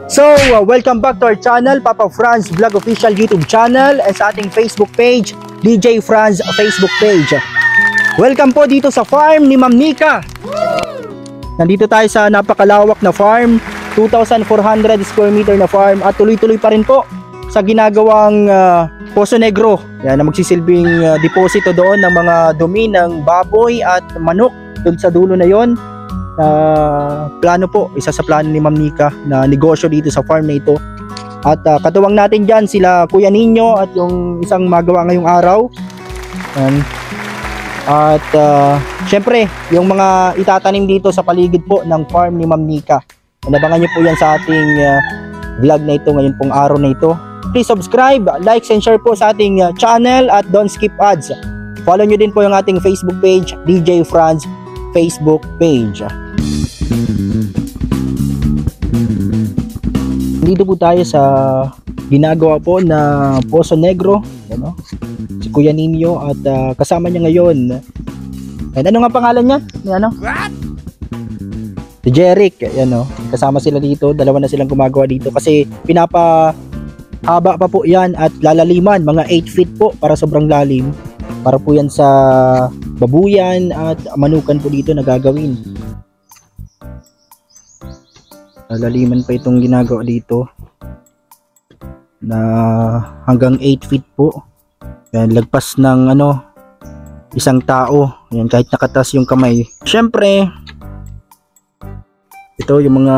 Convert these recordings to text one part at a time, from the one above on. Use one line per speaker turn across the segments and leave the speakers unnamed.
Welcome back to our channel, Papa Franz Vlog Official YouTube channel, and sa ating Facebook page, DJ Franz Facebook page. Welcome po dito sa farm ni Ma'am Nika. Nandito tayo sa napakalawak na farm, 2,400 square meter na farm, at tuloy-tuloy pa rin po sa ginagawang Poso Negro. Yan, na magsisilbing deposito doon ng mga dumi ng baboy at manok doon sa dulo na yon. Plano po, isa sa plano ni Ma'am Nika na negosyo dito sa farm na ito. At katuwang natin dyan sila Kuya Nino at yung isang magawa ngayong araw. At syempre yung mga itatanim dito sa paligid po ng farm ni Ma'am Nika. Inabangan nyo po yan sa ating vlog na ito ngayon pong araw na ito. Please subscribe, like and share po sa ating channel at don't skip ads. Follow nyo din po yung ating Facebook page, DJ Franz Facebook page. Dito po tayo sa ginagawa po na Poso Negro, ano? Si Kuya Nino at kasama niya ngayon. Ano nga pangalan niya? Ano? Si Jeric, ano? Kasama sila dito, dalawa na silang gumagawa dito kasi pinapahaba pa po 'yan at lalaliman, mga 8 feet po para sobrang lalim. Para po 'yan sa babuyan at manukan po dito na gagawin. Laliman pa itong ginagawa dito na hanggang 8 feet po. Yan, lagpas ng isang tao. Yan, kahit nakatas yung kamay. Syempre ito yung mga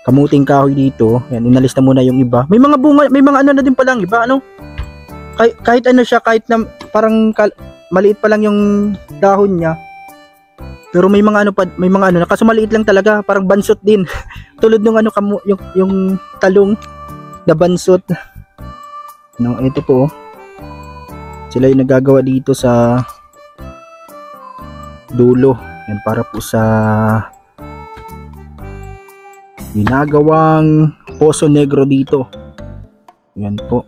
kamuting kahoy dito. Yan, inalis na muna yung iba. May mga bunga, may mga na din pala ang iba, kahit siya, kahit na parang maliit pa lang yung dahon niya. Pero may mga may mga na kaso maliit lang talaga, parang bansot din. Tulad ng yung talong na bansot. Ito po. Sila yung nagagawa dito sa dulo. Yan, para po sa ginagawang Poso Negro dito. Yan po.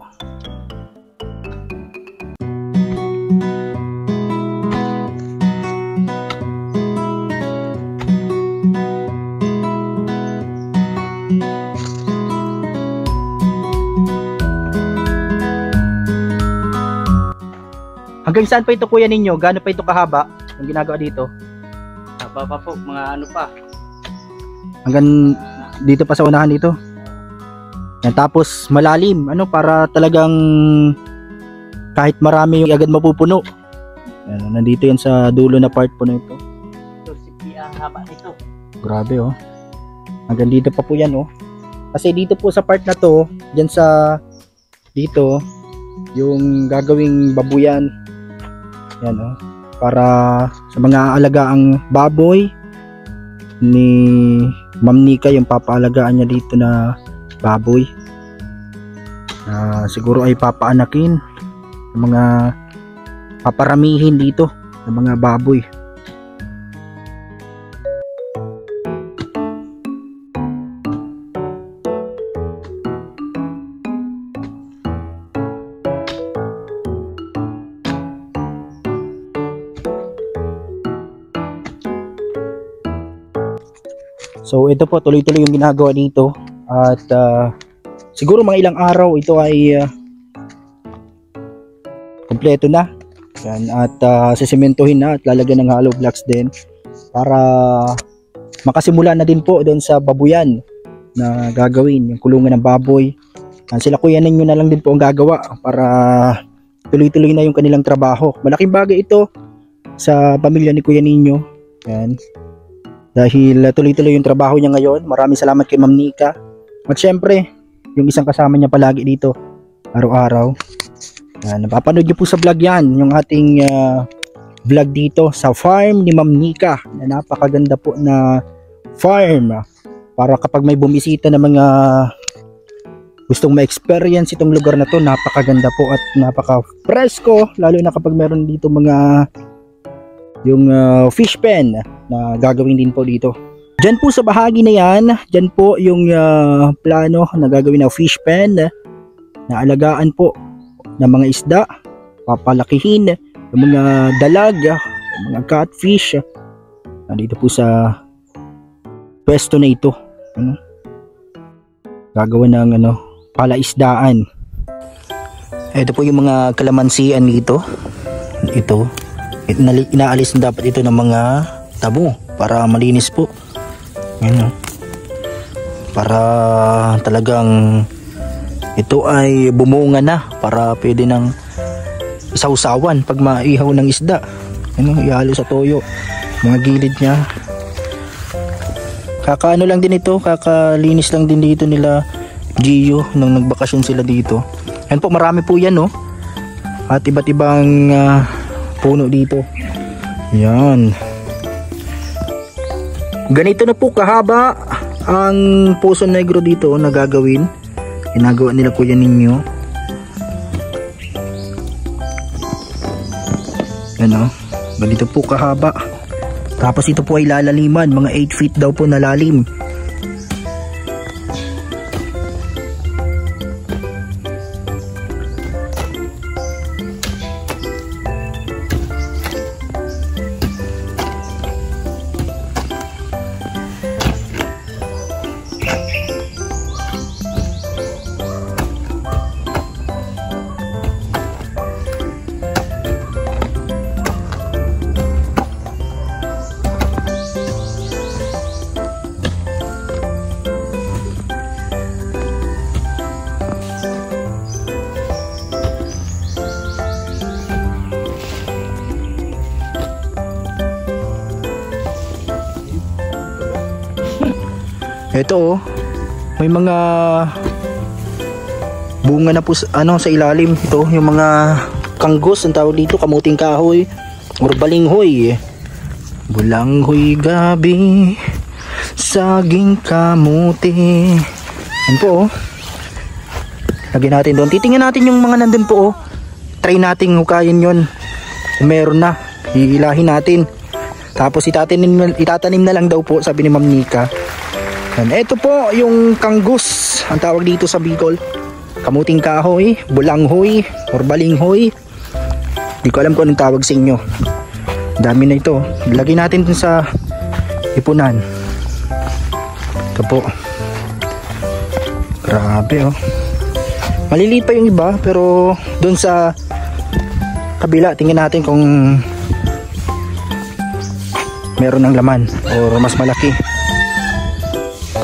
Hanggang saan pa ito, Kuya Ninyo? Gaano pa ito kahaba ang ginagawa dito?
Haba pa po, mga pa.
Hanggang dito pa sa unahan dito. Yan, tapos malalim, para talagang kahit marami yung agad mapupuno. Yan, nandito yan sa dulo na part po na ito.
Ito, haba nito.
Grabe Hanggang dito pa po yan Kasi dito po sa part na to, dyan sa dito, yung gagawing babuyan. Yan para sa mga alagaang baboy ni Ma'am Nika, yung papaalagaan niya dito na baboy. Siguro ay papaanakin ng mga paparamihin dito ng mga baboy. So ito po, tuloy-tuloy yung ginagawa dito at siguro mga ilang araw ito ay kompleto na. Yan, at sisimentohin na at lalagyan ng hollow blocks din para makasimula na din po doon sa babuyan na gagawin, yung kulungan ng baboy. Sila Kuya Ninyo na lang din po ang gagawa para tuloy-tuloy na yung kanilang trabaho. Malaking bagay ito sa pamilya ni Kuya Ninyo. Yan. Dahil tuloy-tuloy yung trabaho niya ngayon. Maraming salamat kay Ma'am Nika. At syempre, yung isang kasama niya palagi dito, araw-araw. Napapanood niyo po sa vlog yan, yung ating vlog dito sa farm ni Ma'am Nika. Na napakaganda po na farm. Para kapag may bumisita na mga gustong ma-experience itong lugar na to, napakaganda po at napaka-presko. Lalo na kapag meron dito yung fish pen na gagawin din po dito. Diyan po sa bahagi na yan, diyan po yung plano na gagawin na fish pen na alagaan po ng mga isda, papalakihin yung mga dalag, yung mga catfish. Nandito po sa pwesto na ito. gagawa ng palaisdaan. Ito po yung mga kalamansian dito. Ito, inaalis na dapat ito ng mga tabo para malinis po. Ayan, para talagang ito ay bumunga na, para pwede nang isawsawan pag maihaw ng isda. Ihalo sa toyo mga gilid niya. Kakaano lang din ito, kakalinis lang din dito nila Gio nung nagbakasyon sila dito. Ayan po, marami po yan, no? At iba't ibang puno dito. Yan. Ganito na po kahaba ang Poso Negro dito na gagawin. Ginagawa nila Kuya Ninyo. Yan, ganito po kahaba. Tapos ito po ay lalaliman, mga 8 feet daw po na lalim. Ito, may mga bunga na po sa ilalim. Ito yung mga kanggos ang tawag dito, kamuting kahoy or balinghoy. Bulanghoy gabi, saging kamuti. Yan po, lagyan natin doon. Titingnan natin yung mga nandun po. Try nating hukayin yon. Kung meron na, hihilahin natin. Tapos itatanim na lang daw po, sabi ni Ma'am Nika. Ito po yung kanggos ang tawag dito sa Bicol. Kamuting kahoy, bulanghoy or balinghoy. Di ko alam kung anong tawag sa inyo. Dami na ito. Lagay natin dun sa ipunan. Ito po. Grabe, oh. Maliliit pa yung iba, pero dun sa kabila, tingnan natin kung meron ng laman or mas malaki.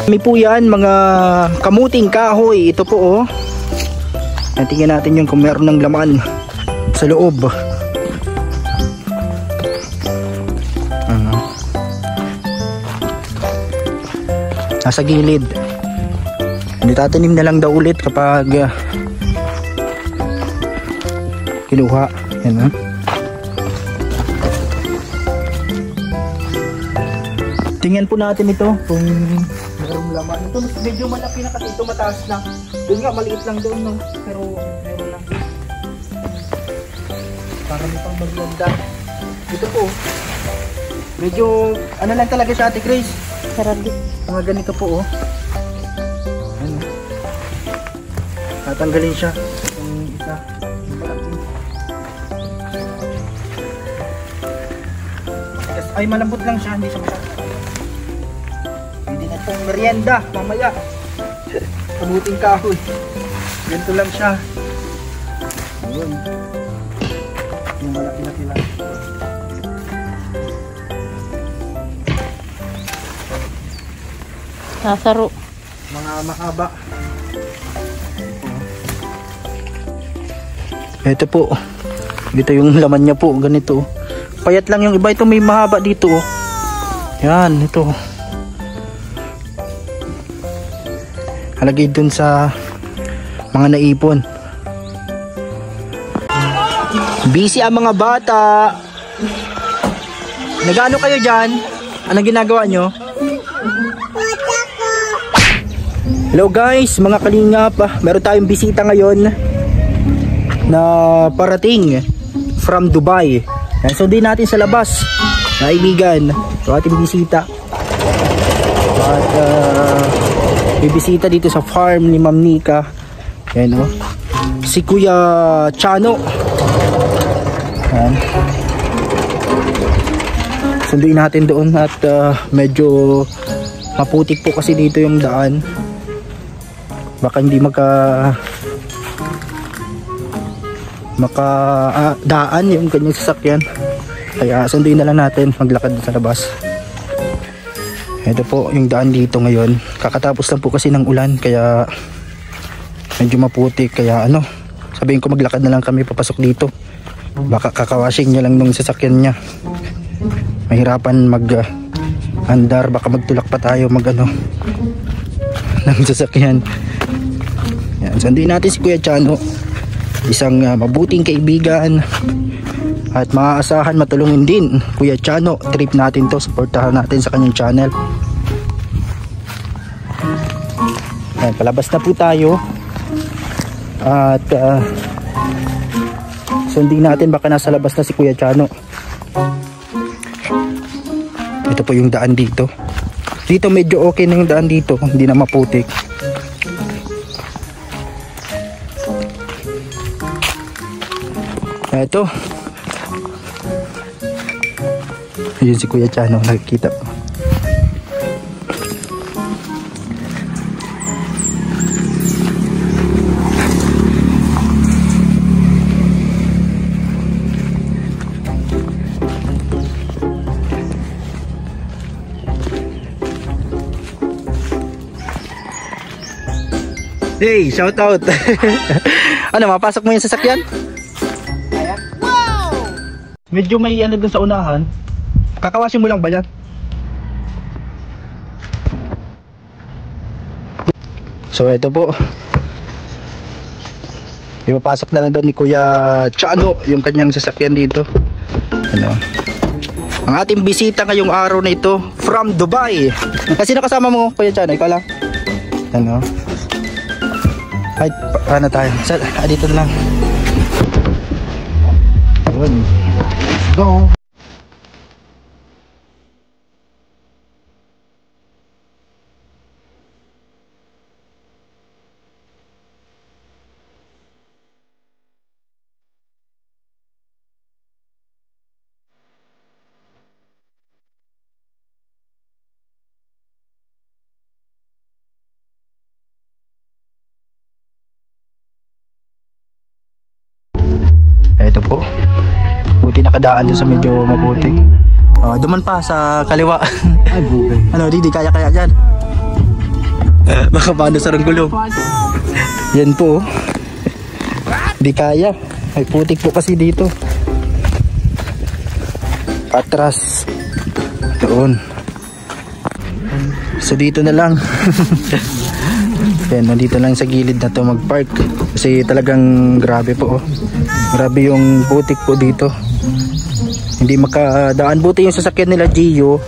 May po yan, mga kamuting kahoy. Ito po, oh. Tingnan natin yung kung meron ng laman sa loob. Nasa gilid. Itatanim na lang daw ulit kapag kinuha. Yan, tingnan po natin ito kung merong laman. Ito medyo malaki na kasi ito, mataas na. Doon nga maliit lang doon, no? Pero meron lang. Para may pang maglanda. Ito po, medyo ano lang talaga siya, Ate Grace.
Sarado.
Mga ganito po, oh. Ano? Tatanggalin siya. Yung isa. Yung malaki. Ay, malambot lang siya, hindi siya masyadong. Pong merienda mamaya. Kamuting kahoy. Ganito lang siya. Ayun. Yung malaki-laki lang.
Sasaro.
Mga mahaba. Ito po. Dito yung laman niya po. Ganito. Payat lang yung iba. Ito may mahaba dito. Yan. Ito. Halagay dun sa mga naipon. Busy ang mga bata. Nag-ano kayo dyan? Anong ginagawa nyo? Hello guys, mga kalingap. Meron tayong bisita ngayon na parating from Dubai. Sundin natin sa labas, kaibigan. So ating bisita. At bibisita dito sa farm ni Ma'am Nika. Ayan, oh. Si Kuya Chano. Ayan. Sunduin natin doon at medyo maputik po kasi dito yung daan. baka hindi daan yung kanyang sasakyan, kaya sunduin na lang natin, maglakad sa labas. Ito po yung daan dito ngayon, kakatapos lang po kasi ng ulan, kaya medyo maputik, kaya sabihin ko maglakad na lang kami papasok dito, baka kakawashing niya lang nung sasakyan niya, mahirapan andar, baka magtulak pa tayo ng sasakyan. Yan, sunduin natin si Kuya Chano, isang mabuting kaibigan at maaasahan, matulungin din. Kuya Chano, trip natin to, supportahan natin sa kanyang channel. Yan, palabas na po tayo at sundin natin, baka nasa labas na si Kuya Chano. Ito po yung daan dito. Dito medyo okay na yung daan dito, hindi na maputik. Ito. Ayun si Kuya Chano, nakikita. Hey, shout out. Mapasok mo yung sasakyan? Wow! Medyo may dun sa unahan. Kakawasin mo lang ba yan? So ito po, ipapasok na lang doon ni Kuya Chano yung kanyang sasakyan dito. Ang ating bisita ngayong araw na ito from Dubai. Kasi nakasama mo, Kuya Chano? Ikaw lang? Ay, paano tayo? Dito na lang. Ayun. Go! Ito po, buti nakadaan doon sa medyo mabuti. Duman pa sa kaliwa. Di kaya dyan. Baka paano sa ranggulo. Yan po, di kaya, may putik po kasi dito. Atras doon, so dito na lang. Yan, nandito lang sa gilid na to mag-park kasi talagang grabe po. Grabe yung putik po dito, hindi makadaan. Buti yung sasakyan nila Gio,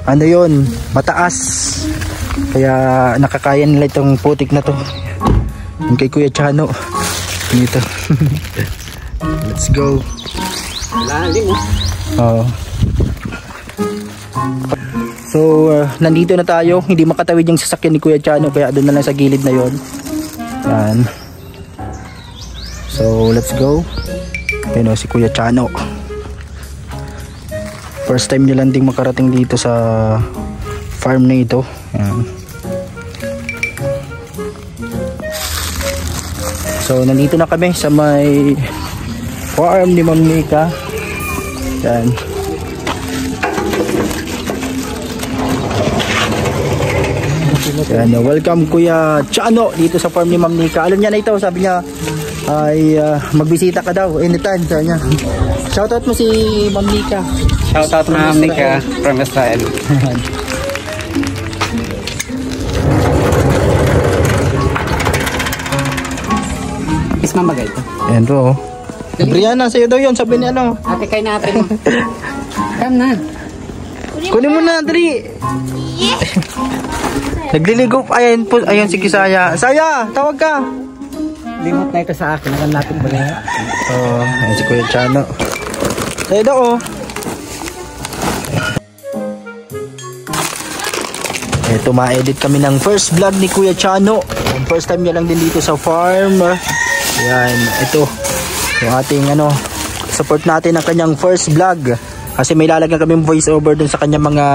yun, mataas, kaya nakakaya nila itong putik na to. Yung kay Kuya Chano dito. Let's go. Lalim. So nandito na tayo, hindi makatawid yung sasakyan ni Kuya Chano, kaya doon na lang sa gilid na yon. Yan. So let's go. Ayun si Kuya Chano, first time niya lang ding makarating dito sa farm na ito. Yan. So nandito na kami sa may farm ni Ma'am Nika. Yan. Yan, welcome Kuya Chano dito sa farm ni Ma'am Nika. Alam niya na ito, sabi niya ay magbisita ka daw anytime, sabi niya. Shoutout mo si Ma'am Nika.
Shoutout Ma'am Nika from Israel. Is mamagay ito.
Ayan po. Brianna, sa'yo daw yun, sabi ni
Ate kay natin. Come na.
Kunin mo na, Dri. Nagliligo. Ayan po, ayan si Kisaya. Saya, tawag ka.
Limot na ito sa akin. Nagan natin ba na?
Ayan si Kuya Chano. Sa'yo daw, Ito, ma-edit kami ng first vlog ni Kuya Chano. First time niya lang din dito sa farm. Ayan, ito. Yung ating support natin ang kanyang first vlog. Kasi may lalagyan kaming voice over dun sa kanyang mga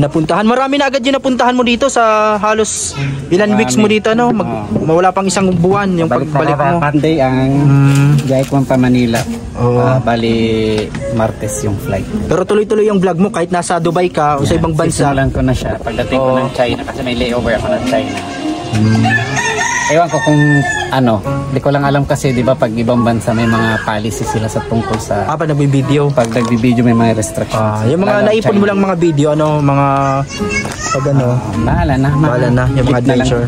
napuntahan. Marami na agad yung napuntahan mo dito sa halos ilan weeks mo dito, no? Mawala pang isang buwan yung pagbalik mo.
Monday ang gaya ko pa Manila. Bali Martes yung flight.
Pero tuloy-tuloy yung vlog mo kahit nasa Dubai ka o sa ibang bansa.
Sisimulan ko na siya pagdating ko ng China kasi may layover ako ng China. Ewan ko kung ano, di ko lang alam kasi di ba pag ibang bansa may mga policy sila sa tungkol sa
pag nagbibideo.
Pag nagbibideo may mga restrictions.
Yung mga naipon mo lang mga video, ano, mga pag ano.
Bahala na,
yung mga adventure.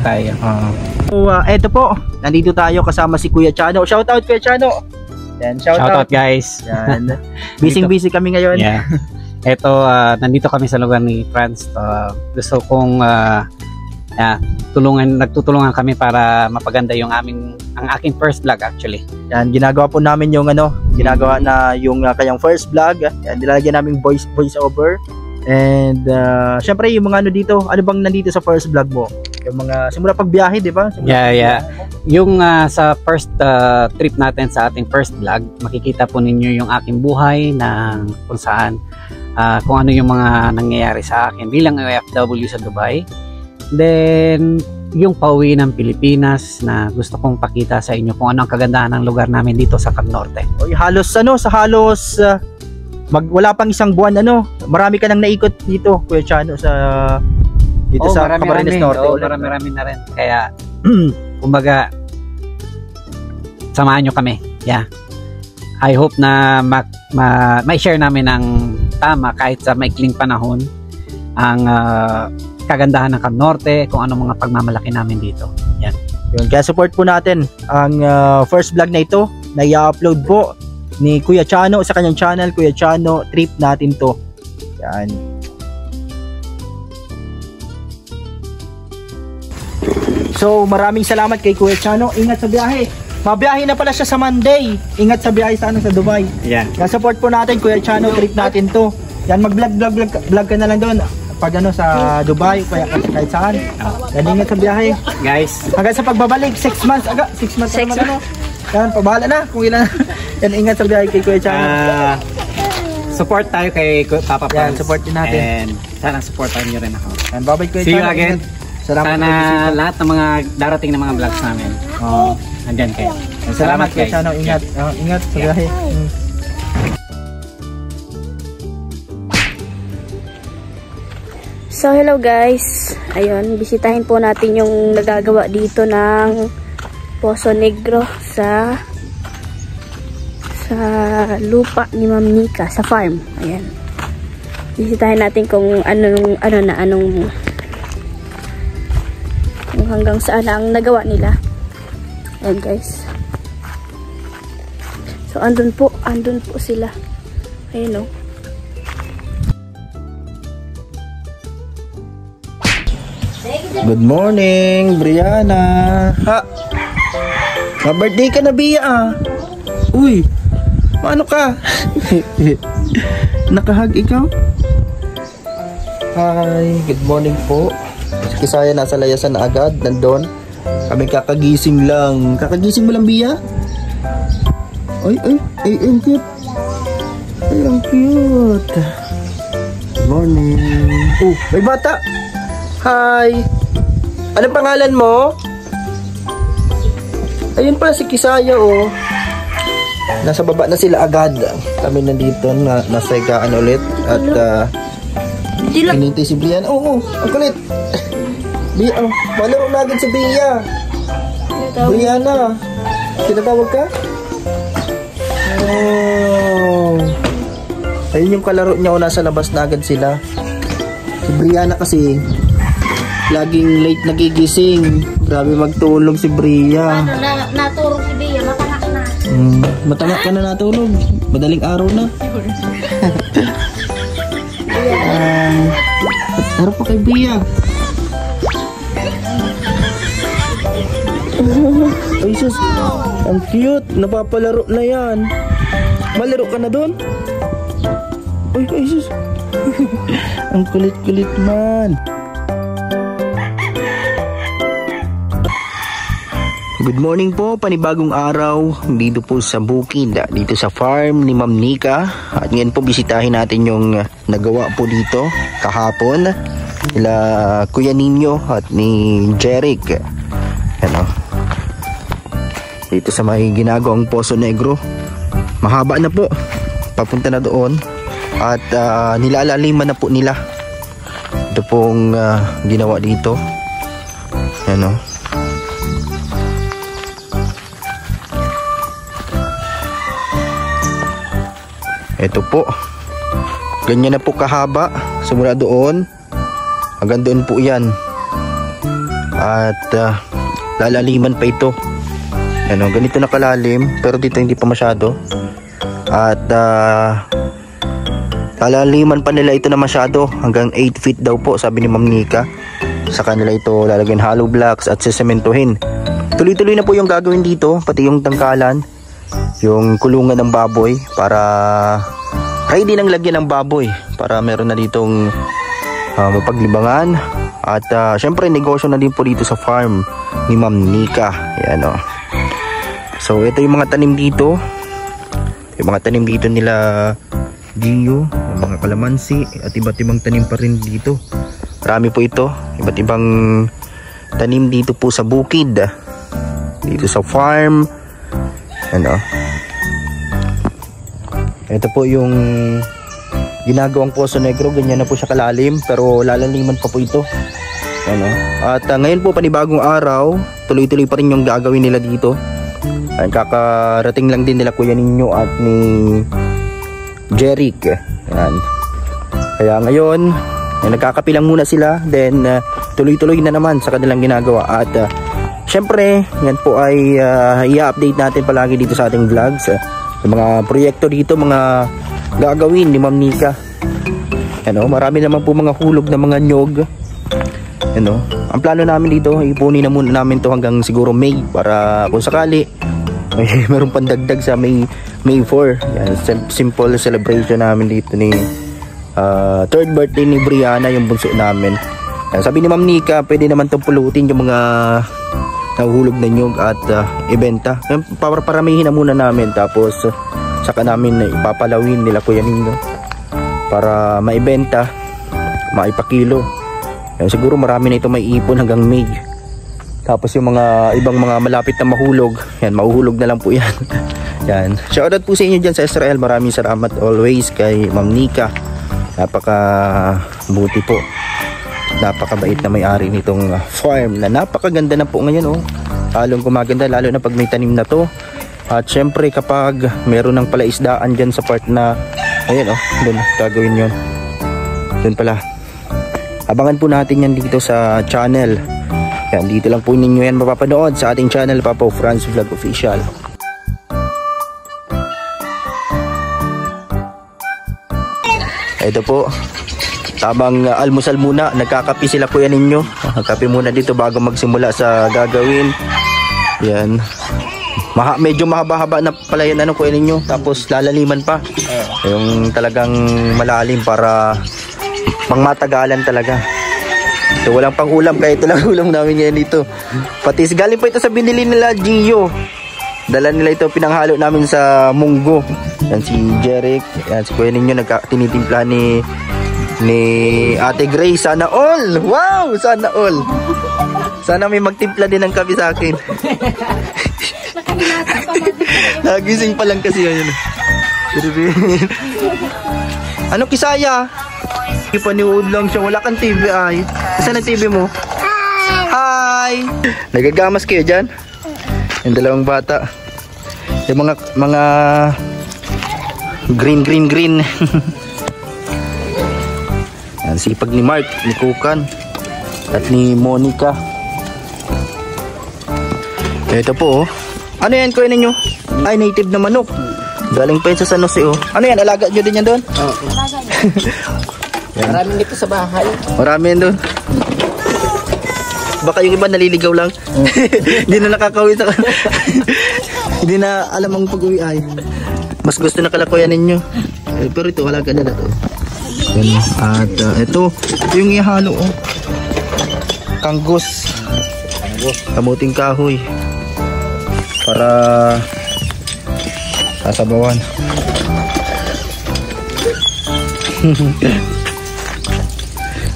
So, eto po, nandito tayo kasama si Kuya Chano. Shout out Kuya Chano. Yan, shout out
guys.
Yan. Busy kami ngayon.
Yeah. Eto, nandito kami sa lugar ni Franz. Gusto kong nagtutulungan kami para mapaganda yung ang aking first vlog actually.
Yan, ginagawa po namin yung ginagawa na yung kayang first vlog. Yan, nilalagyan namin voice over. And syempre yung mga dito, ano bang nandito sa first vlog mo? Yung mga simula pagbiyahe, di ba?
Yung sa first trip natin sa ating first vlog, makikita po ninyo yung aking buhay na kung saan kung ano yung mga nangyayari sa akin bilang OFW sa Dubai. Then yung pauwi ng Pilipinas na gusto kong pakita sa inyo kung ano ang kagandahan ng lugar namin dito sa Cam Norte. Wala pang isang buwan marami ka nang naikot dito Kuya Chano sa Camarines Norte. Marami na rin. Kaya kumbaga samahan nyo kami. Yeah. I hope na may share namin ng tama kahit sa maikling panahon ang kagandahan ng Cam Norte, kung ano mga pagmamalaki namin dito. Yan.
Kaya support po natin ang first vlog na ito na i-upload po ni Kuya Chano sa kanyang channel, Kuya Chano Trip natin to. Yan. So maraming salamat kay Kuya Chano. Ingat sa biyahe. Mabiyahe na pala siya sa Monday. Ingat sa biyahe sa Dubai.
Yan.
Kaya support po natin Kuya Chano Trip natin to. Yan, mag-vlog ka na lang doon. Pag sa Dubai, kaya kahit saan. Yan, ingat sa biyahe.
Guys.
Hanggang sa pagbabalik, 6 months. 6 months naman Yan, pabahala na kung ilan. Yan, ingat sa biyahe kay Kuya Chano.
Support tayo kay Papa Franz.
Yan, support din natin.
And sana supportan nyo rin ako.
Yan, bye-bye Kuya Chano.
See you again. Sana lahat ng mga darating na mga vlogs namin. Andyan kayo.
Salamat Kuya Chano. Ingat. Ingat sa biyahe.
So hello guys, ayun, bisitahin po natin yung nagagawa dito ng Poso Negro sa lupa ni Ma'am Nika sa farm. Ayan, bisitahin natin kung anong kung hanggang saan ang nagawa nila. Ayan guys, so andun po sila. Ayun o.
Good morning, Brianna. Ma-birthday ka na, Bia. Uy, paano ka? Nakahag ikaw? Hi, good morning po. Si Kisaya nasa layasan na agad, nandun. Kami kakagising lang. Kakagising mo lang, Bia? Ay, ang cute. Ay, ang cute. Good morning. Oh, may bata. Hi! Anong pangalan mo? Ayun pala si Kisaya, oh. Nasa baba na sila agad. Kami nandito na nasa higaan ulit. At hinintay si Brian. Oo, ang kulit. Bia, malaro na agad si Bia. Brianna, tinatawag ka? Oh. Ayun yung kalaro niya, nasa labas na agad sila. Si Brianna kasi laging late nagigising. Grabe magtulog si Bria.
Natulog si Bria, matanga na.
Matanga ka na natulog. Madaling araw na. Harap pa kay Bria. Ay sus, ang cute. Napapalaro na yan. Malaro ka na doon? Ay sus. Ang kulit-kulit man. Good morning po, panibagong araw dito po sa bukid, dito sa farm ni Ma'am Nika. At ngayon po bisitahin natin yung nagawa po dito kahapon nila Kuya Nino at ni Jeric. Ano? Dito sa may ginagawang Poso Negro. Mahaba na po, papunta na doon. At nilalaliman na po nila. Ito pong ginawa dito. Ano? Ito po, ganyan na po kahaba, simula doon hanggang doon po yan. At lalaliman pa ito. Ano, ganito na kalalim, pero dito hindi pa masyado. At lalaliman pa nila ito na masyado, hanggang 8 feet daw po, sabi ni Ma'am Nika. Sa kanila ito lalagyan hollow blocks at sesementohin. Tuloy-tuloy na po yung gagawin dito, pati yung tangkalan, yung kulungan ng baboy, para ready nang lagyan ng baboy, para meron na ditong mapaglibangan. At syempre negosyo na din po dito sa farm ni Ma'am Nika. Yan, oh. So ito yung mga tanim dito. Yung mga tanim dito nila Gio, mga kalamansi at iba't ibang tanim pa rin dito. Marami po ito, iba't ibang tanim dito po sa bukid, dito sa farm. Ano? Ito po yung ginagawang Poso Negro, ganyan na po siya kalalim, pero lalaliman pa po ito. Ano? At ngayon po panibagong araw, tuloy-tuloy pa rin yung gagawin nila dito. Ay, kakarating lang din nila Kuya Nino at ni Jeric. Yan. Kaya ngayon nagkakapilang muna sila, then tuloy-tuloy na naman sa kanilang ginagawa. At syempre yan po ay i-update natin palagi dito sa ating vlogs. Yung mga proyekto dito, mga gagawin ni Ma'am Nika. Ano, marami naman po mga hulog na mga nyog. Ano, ang plano namin dito, ipunin na muna namin to hanggang siguro May, para kung sakali may meron pang dagdag sa May 4. Yan, simple celebration namin dito ni third birthday ni Brianna, yung bunso namin. Yan, sabi ni Ma'am Nika, pwede naman itong pulutin yung mga nahuhulog na nyog at ibenta. Paramihin na muna namin, tapos saka namin ipapalawin nila Kuya Nino para maibenta, maipakilo. Yan, siguro marami na ito may ipon hanggang May. Tapos yung mga ibang mga malapit na mahulog, yan, mahuhulog na lang po yan. Yan. Shoutout po sa inyo dyan sa Israel. Maraming salamat always kay Ma'am Nika. Napaka buti po, napakabait na may-ari nitong farm na napakaganda na po ngayon, oh. Halong gumaganda, lalo na pag may tanim na to. At syempre kapag meron ng palaisdaan dyan sa part na ayun, oh, dun gagawin yun. Dun pala, abangan po natin yan dito sa channel. Yan, dito lang po ninyo yan mapapanood sa ating channel, Papa Franz Vlog Official. Ito po, tabang almusal muna, nagkakapi sila Kuya Nino. Kape muna dito bago magsimula sa gagawin. Yan. Medyo mahaba-haba na pala yan, ano, Kuya Nino. Tapos lalaliman pa. Yung talagang malalim para pangmatagalan talaga. So walang pang ulam, kaya ito lang ulam namin ngayon dito. Patis, galing pa ito sa binili nila Gio. Dala nila ito, pinanghalo namin sa munggo. Yan si Jeric, yan si Kuya Nino, tinitimpla ni Ate Grace. Sana all! Wow! Sana all! Sana may magtimpla din ng kape sa akin. Nagising pa lang kasi yun. Ano Kisaya? Ipaniwood lang siya, wala kang TV ay. Saan ang TV mo? Hi! Nagagamas kayo dyan? Yung dalawang bata, yung mga green. Yan, sipag ni Mark, ni Kukan at ni Monica. Ito po, oh. Ano yan Kuya Nino? Ay, native na manok. Galing pa yun sa San Jose, oh. Ano yan, alaga nyo din yan doon? Oo.
Marami dito sa bahay.
Marami yan doon. Baka yung iba naliligaw lang. Hindi na nakakauwi sa hindi na alam ang pag-uwi ay. Mas gusto na kalakuyan ninyo. Pero ito, wala ka na to. At ito yung ihalo, oh. Kanggos. Kamuting kahoy. para sasabawan.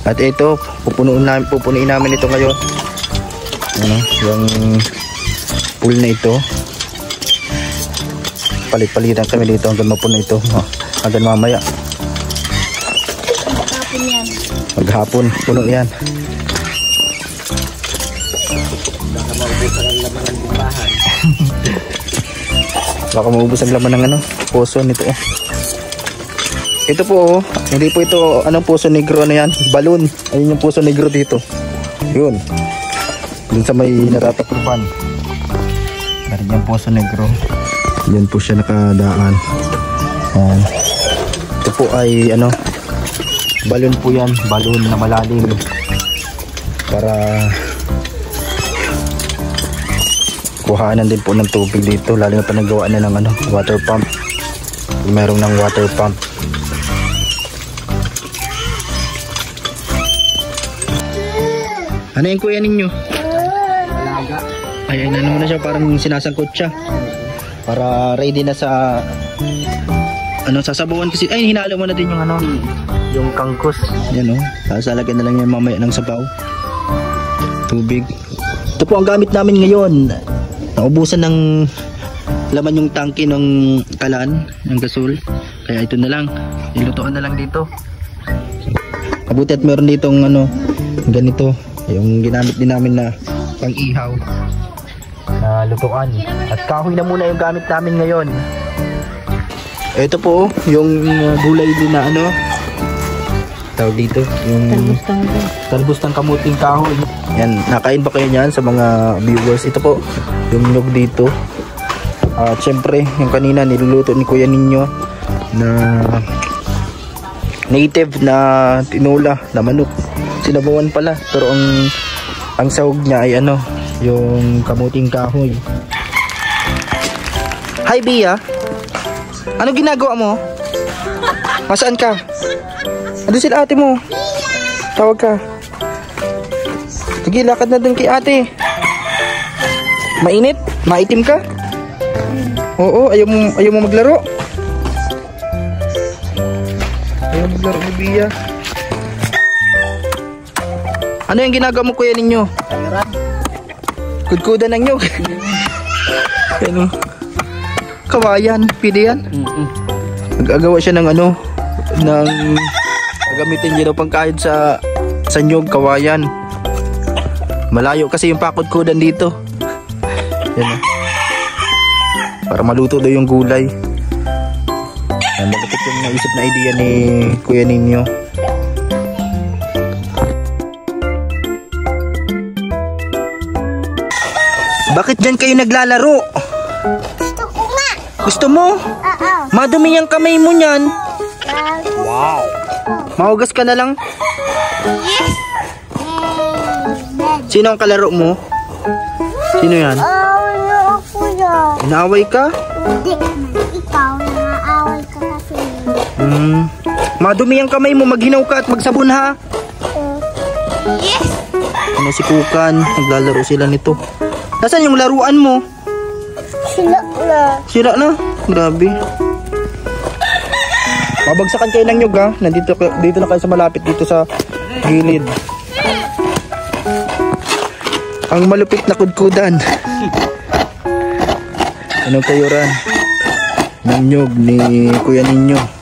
At ito, pupunuin namin ito ngayon. Ano, yung pool na ito. Palit-palitan kami dito hanggang mapuno ito. Hanggang mamaya.
Maghapon yan.
Maghapon, puno yan.
Baka maubusan ang laman ng bahay.
Baka maubos ang laman ng ano, poso nito. Ito po, hindi po ito, anong Poso Negro, ano yan? Balloon. Ayun yung Poso Negro dito. Yun. Dun sa may natatapupan. Meron yung Poso Negro. Yan po siya nakadaan. Ito po ay, ano, balloon po yan. Balloon na malalim. Para kuhanan din po ng tubig dito. Lalo na pa nagawa na ng ano, water pump. Meron ng water pump. Ano yung kuya ninyo?
Alaga.
Ay, ano na siya, parang sinasangkot siya. Para ready na sa ano, sasabawan kasi. Ay, hinalo mo na din yung ano, yung kangkos. Yan o, sasalagyan na lang yan mamaya ng sabaw. Tubig. Ito po ang gamit namin ngayon. Naubusan ng laman yung tangke ng kalan, ng gasol. Kaya ito na lang, ilutuan na lang dito. Mabuti at meron ditong ano, ganito. Yung ginamit din namin na pang-ihaw na lutuan. At kahoy na muna yung gamit namin ngayon. Ito po yung gulay din na ano, tawag dito, yung talbos ng kamuting kahoy. Yan, nakain ba kayo niyan sa mga viewers? Ito po yung nyug dito. At syempre yung kanina niluluto ni kuya ninyo na native na tinola na manok. Sinabawan pala, pero ang sahog niya ay ano, yung kamuting kahoy. Hi Bia, ano ginagawa mo? Masaan ka? Ano sila ate mo? Tawag ka. Sige, lakad na dun kay ate. Mainit? Maitim ka? Oo, ayaw mo maglaro? Ayaw maglaro ni Bia. Ano yung ginagawa mo kuya ninyo? Kudkudan ng nyug. Ano? Kawayan, pwede yan? Nagagawa siya ng ano, ng gagamitin niya daw pangkain sa nyug, kawayan. Malayo kasi yung pakudkudan dito. Yan. Para maluto daw yung gulay. Malapit yung naisip na idea ni kuya ninyo. Bakit dyan kayo naglalaro?
Gusto ko nga.
Gusto mo?
Oo.
Madumi yung kamay mo niyan.
Wow.
Mahugas ka na lang.
Yes.
Sino ang kalaro mo? Sino yan?
Ano ako yan?
Inaaway ka?
Hindi. Ikaw, naaaway ka kasi.
Madumi yung kamay mo. Maghinaw ka at magsabon ha.
Yes.
Ano si Kukan? Naglalaro sila nito. Nasaan yung laruan mo?
Sila na.
Sira na. Grabe. Mabagsakan kayo ng nyug ha. Dito na kayo sa malapit dito sa gilid. Ang malupit na kudkudan. Anong kayuran ng nyug ni kuya ninyo?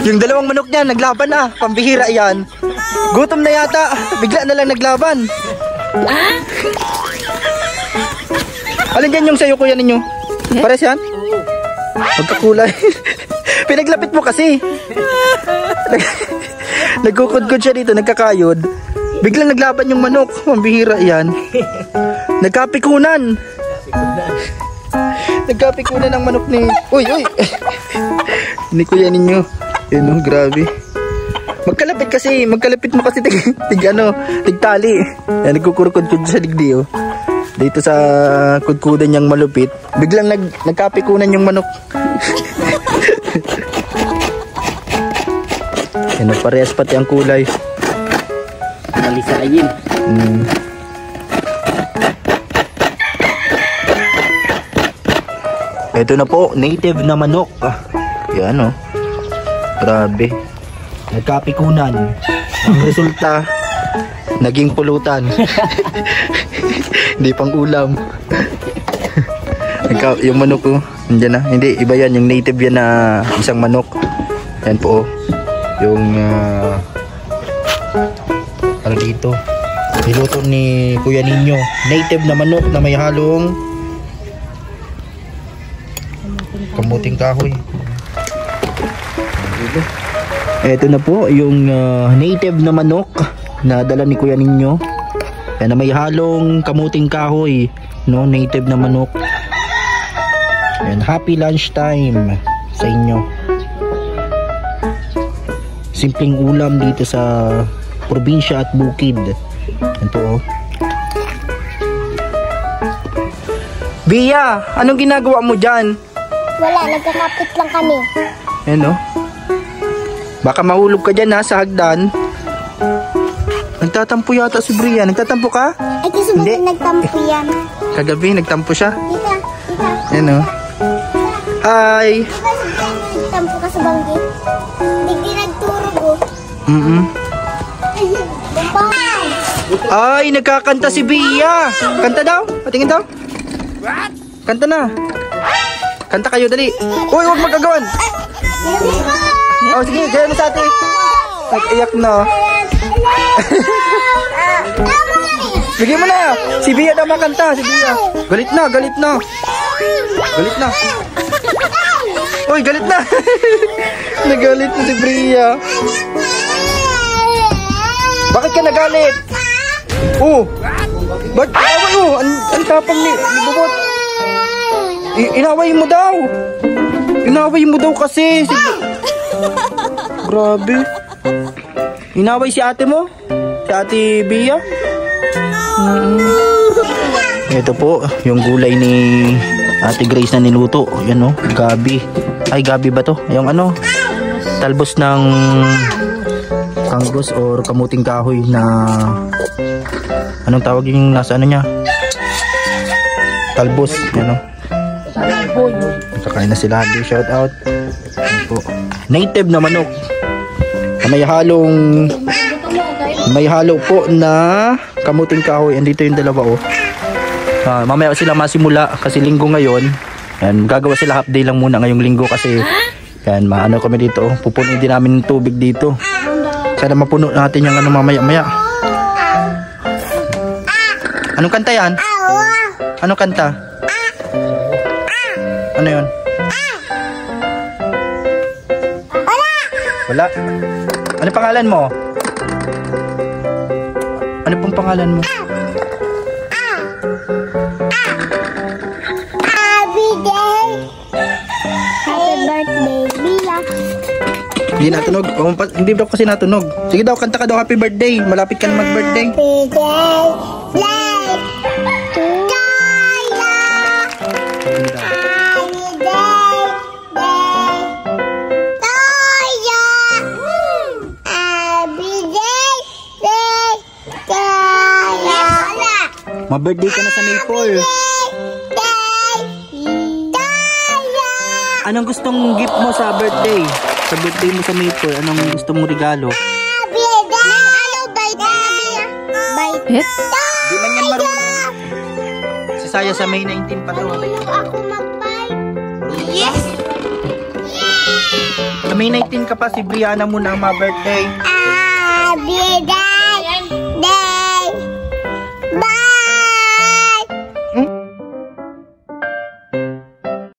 Yung dalawang manok niya, naglaban na. Pambihira yan. Gutom na yata. Bigla na lang naglaban. Alin dyan yung sayo kuya ninyo? Pares yan? Magkakulay. Pinaglapit mo kasi. Nagkukudkod siya dito, nagkakayod. Biglang naglaban yung manok. Pambihira yan. Nagkapikunan. Nagkapikunan ang manok ni... Uy! Ni kuya ninyo. Yun oh, grabe. Magkalapit mo kasi tigtali. Yan, nagkukurkod-kod sa digdi oh. Dito sa kudkudan niyang malupit, biglang nagkapikunan yung manok. Yan, parehas pati ang kulay.
Kalisayin.
Ito na po, native na manok. Yan oh. Grabe. Nagkapikunan. Ang resulta, naging pulutan. Hindi pang ulam. Yung manok ko, nandiyan na. Hindi, iba yan. Yung native yan na isang manok. Yan po. Yung ano dito. Niluto ni Kuya Ninyo. Native na manok na may halong kamuting kahoy. Ito na po yung native na manok na dala ni Kuya Ninyo. Yan na may halong kamuting kahoy, no? Native na manok. Yan, happy lunch time sa inyo. Simpleng ulam dito sa probinsya at bukid. Yan po oh. Bia, anong ginagawa mo dyan?
Wala, nagkakapit lang kami.
Yan oh. Baka mahulog ka dyan ha, sa hagdan. Nagtatampo yata si Bria. Nagtatampo ka?
Ay, kasi nagtampo yan.
Kagabi, nagtampo siya.
Tita.
Ano? Hi!
Diba nagtampo ka sa banggit? Hindi nagturog oh. Bumbay!
Ay, nagkakanta si Bia. Kanta daw. Patingin daw. Kanta na. Kanta kayo, dali. Uy, huwag magagawan. Oh, sige, gaya mo sa ate. Nag-iyak na. Bigyan mo na. Si Bia daw makanta. Si Bia. Galit na, galit na. Galit na. Uy, galit na. Nagalit na si Bria. Bakit ka nagalit? Oh. Ba't? Away oh. Ang tapang ni Bobot. Inaway mo daw. Inaway mo daw kasi. Grabe. Inaway si ate mo? Si ate Bia? Ito po, yung gulay ni Ate Grace na niluto. Yan o, gabi. Ay, gabi ba to? Yung ano, talbos ng kanggos or kamuting kahoy na anong tawag yung nasa ano niya? Talbos, yan o. Nakakain na sila. Shout out. Po. Native na manok. May halo po na kamuting kahoy. Andito yung dalawa oh. Mamaya sila masimula kasi linggo ngayon. Yan, gagawa sila half day lang muna ngayong linggo kasi yan, maano kami dito oh. Pupunin din namin ng tubig dito. Sana mapuno natin yung ano mamaya-maya. Anong kanta yan? Anong kanta? Ano yun? Wala. Ano pangalan mo? Ano pong pangalan mo?
Happy day. Happy birthday, Bia.
Hindi natunog. Hindi daw kasi natunog. Sige daw, kanta ka daw happy birthday. Malapit ka na mag-birthday.
Happy day. Play.
Ma-birthday ka na sa Maple. Anong gustong gift mo sa birthday? Sa birthday mo sa Maple, anong gusto mong regalo?
Bite.
Di man yan marunong. Si Saya sa May 19 pa to.
Ako mag-bite. Yes.
Sa May 19 ka pa, si Brianna muna ang ma-birthday.
Happy day.